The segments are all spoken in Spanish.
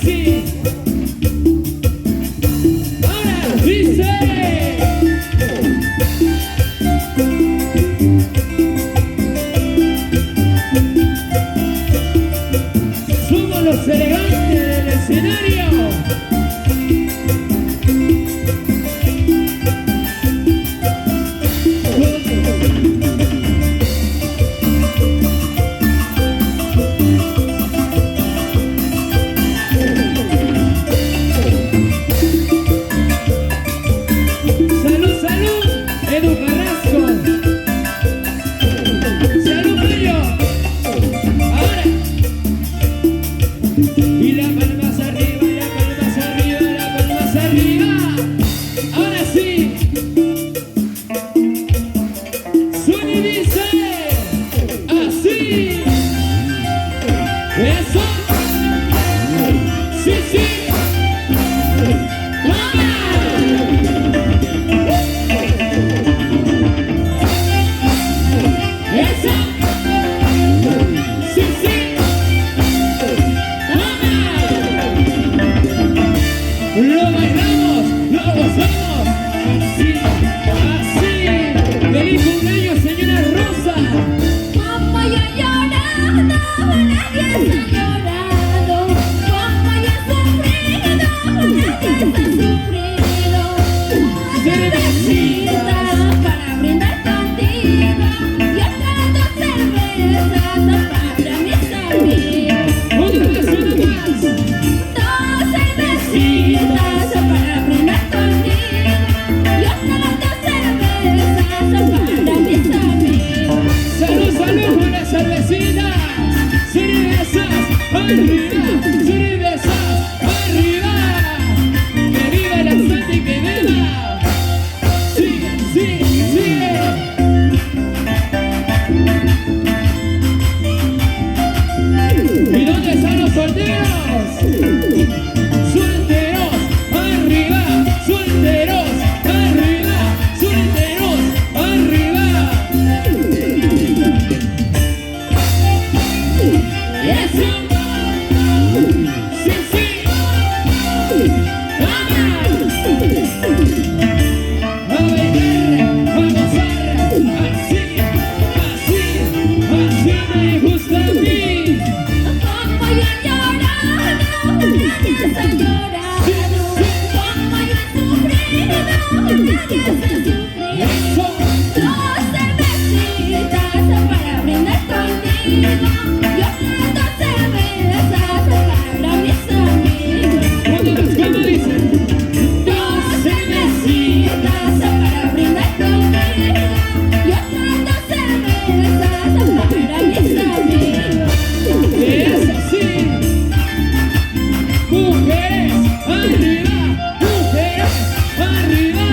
sí. Ahora dice. Somos los elegantes del escenario. Y las palmas arriba, y las palmas arriba, y las palmas arriba. Ahora sí. Suena y dice así. Eso. Sí, sí. Eso. Sí, sí. Lo bailamos, lo gozamos, así, así. ¡Feliz cumpleaños, señora Rosa! Como yo he llorado, nadie está llorado. Como yo he sufrido, nadie está sufrido. Cervecita para brindar contigo y otras 2 cervezas para mis amigos. ¡Una más! 2 cervecitas para brindar contigo y otras 2 cervezas para mis amigos. ¡Salud, salud por las cervecitas! ¡Cervezas arriba! ¡Cervezas arriba! ¡Que viva el asante y que beba! ¡Sigue, sigue, sigue! ¿Y dónde están los solteros? Solteros, arriba, solteros, arriba, solteros, arriba. Eso. Sí, sí. Vamos. A bailar, a gozar, así, así, así me gusta a mí. Como yo he llorado, nadie está llorando. Como yo he sufrido, nadie está sufriendo. Eso. 2 cervecitas para brindar contigo y otras 2 cervezas para mis amigos. ¿Cómo dicen? 2 cervecitas para brindar contigo y otras 2 cervezas para mis amigos. Es así. Mujeres arriba, mujeres arriba.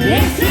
Esa